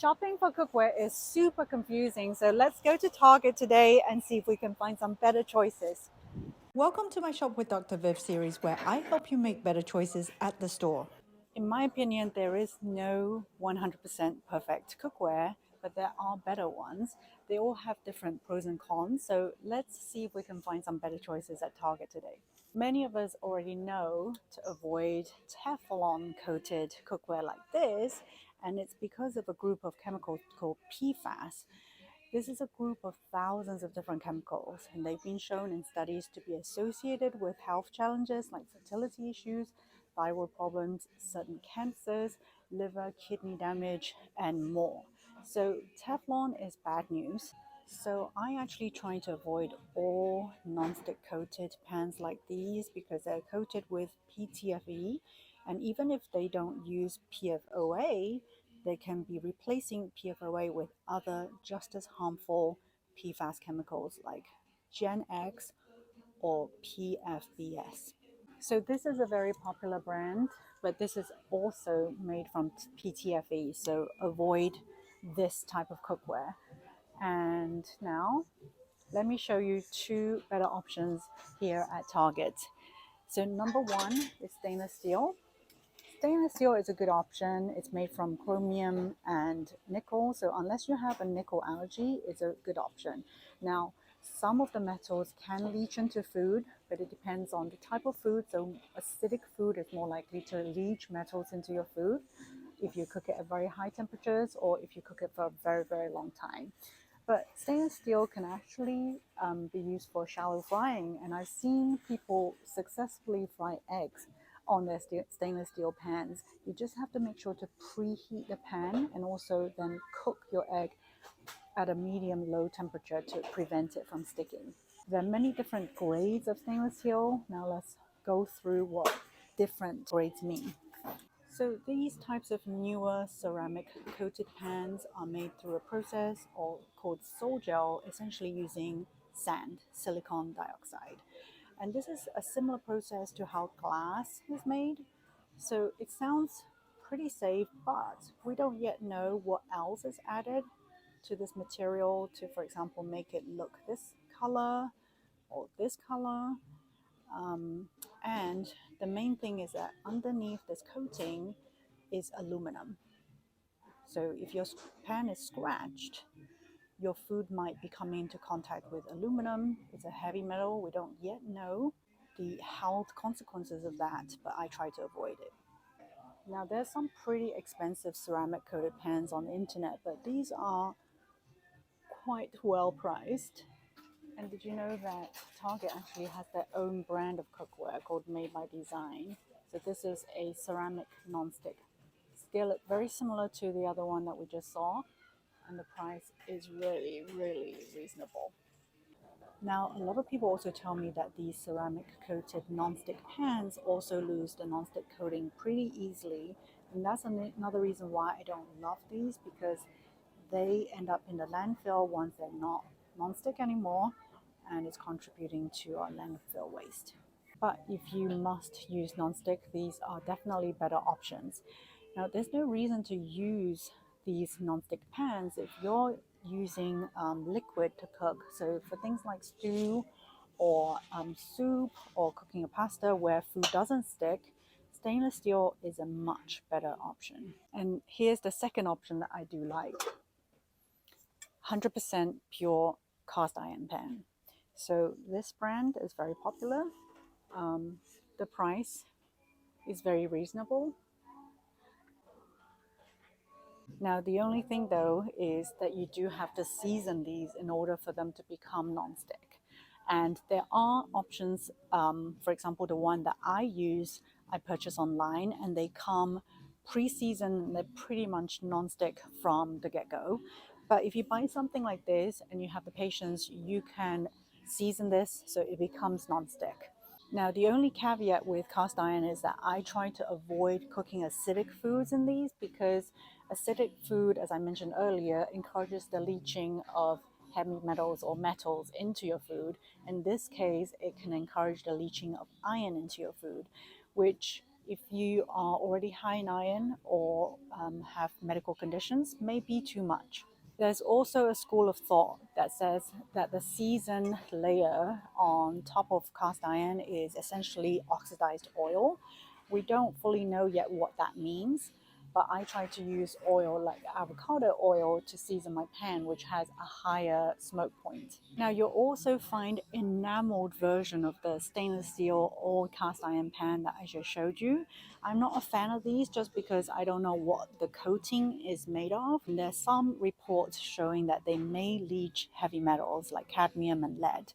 Shopping for cookware is super confusing, so let's go to Target today and see if we can find some better choices. Welcome to my Shop with Dr. Viv series where I help you make better choices at the store. In my opinion, there is no 100% perfect cookware, but there are better ones. They all have different pros and cons, so let's see if we can find some better choices at Target today. Many of us already know to avoid Teflon coated cookware like this, and it's because of a group of chemicals called PFAS. This is a group of thousands of different chemicals, and they've been shown in studies to be associated with health challenges like fertility issues, thyroid problems, certain cancers, liver, kidney damage, and more. So Teflon is bad news. So I actually try to avoid all non-stick coated pans like these because they're coated with PTFE, and even if they don't use PFOA, they can be replacing PFOA with other just as harmful PFAS chemicals like Gen X or PFBS. So this is a very popular brand, but this is also made from PTFE, so avoid this type of cookware. And now let me show you two better options here at Target. So number one is stainless steel. Stainless steel is a good option. It's made from chromium and nickel. So unless you have a nickel allergy, it's a good option. Now, some of the metals can leach into food, but it depends on the type of food. So acidic food is more likely to leach metals into your food if you cook it at very high temperatures or if you cook it for a very, very long time. But stainless steel can actually be used for shallow frying, and I've seen people successfully fry eggs on their stainless steel pans. You just have to make sure to preheat the pan and also then cook your egg at a medium low temperature to prevent it from sticking. There are many different grades of stainless steel. Now let's go through what different grades mean. So these types of newer ceramic coated pans are made through a process called sol gel, essentially using sand, silicon dioxide. And this is a similar process to how glass is made. So it sounds pretty safe, but we don't yet know what else is added to this material to, for example, make it look this color or this color. And the main thing is that underneath this coating is aluminum. So if your pan is scratched, your food might be coming into contact with aluminum. It's a heavy metal. We don't yet know the health consequences of that, but I try to avoid it. Now, there's some pretty expensive ceramic coated pans on the internet, but these are quite well priced. And did you know that Target actually has their own brand of cookware called Made by Design? So this is a ceramic non-stick skillet, very similar to the other one that we just saw, and the price is really, really reasonable. Now, a lot of people also tell me that these ceramic coated non-stick pans also lose the non-stick coating pretty easily, and that's another reason why I don't love these, because they end up in the landfill once they're not non-stick anymore, and it's contributing to our landfill waste. But if you must use non-stick, these are definitely better options. Now, there's no reason to use these non-stick pans if you're using liquid to cook. So for things like stew or soup or cooking a pasta where food doesn't stick, stainless steel is a much better option. And here's the second option that I do like: 100% pure cast iron pan. So this brand is very popular. The price is very reasonable. Now, the only thing though is that you do have to season these in order for them to become non-stick. And there are options, for example, the one that I use, I purchase online, and they come pre-seasoned and they're pretty much non-stick from the get-go. But if you buy something like this and you have the patience, you can season this so it becomes non-stick. Now, the only caveat with cast iron is that I try to avoid cooking acidic foods in these because acidic food, as I mentioned earlier, encourages the leaching of heavy metals or metals into your food. In this case, it can encourage the leaching of iron into your food, which If you are already high in iron or have medical conditions, may be too much. There's also a school of thought that says that the seasoned layer on top of cast iron is essentially oxidized oil. We don't fully know yet what that means, but I try to use oil like avocado oil to season my pan, which has a higher smoke point. Now you'll also find enameled version of the stainless steel or cast iron pan that I just showed you. I'm not a fan of these just because I don't know what the coating is made of. And there's some reports showing that they may leach heavy metals like cadmium and lead.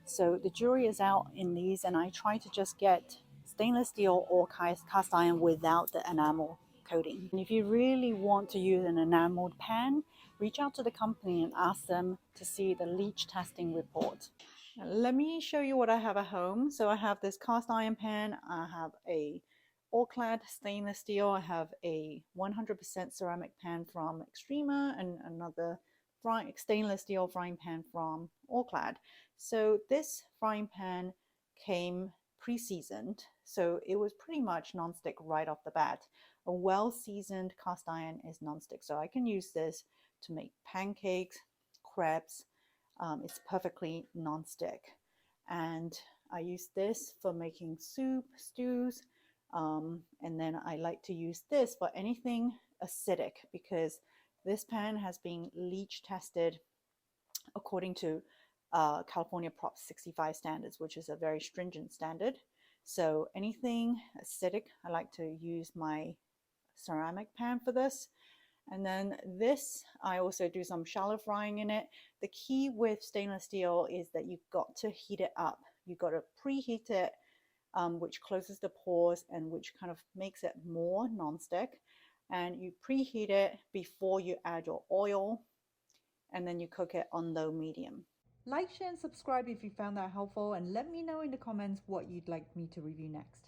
So the jury is out in these, and I try to just get stainless steel or cast iron without the enamel coating. And if you really want to use an enameled pan, reach out to the company and ask them to see the leach testing report. Let me show you what I have at home. So I have this cast iron pan, I have a all-clad stainless steel, I have a 100% ceramic pan from Extrema, and another stainless steel frying pan from all-clad. So this frying pan came pre-seasoned, so it was pretty much non-stick right off the bat. A well-seasoned cast iron is non-stick, so I can use this to make pancakes, crepes. It's perfectly non-stick, and I use this for making soup, stews, and then I like to use this for anything acidic because this pan has been leach tested according to California Prop 65 standards, which is a very stringent standard. So anything acidic, I like to use my ceramic pan for this. And then this, I also do some shallow frying in it. The key with stainless steel is that you've got to heat it up. You've got to preheat it, which closes the pores and which kind of makes it more nonstick. And you preheat it before you add your oil, and then you cook it on low medium. Like, share, and subscribe if you found that helpful, and let me know in the comments what you'd like me to review next.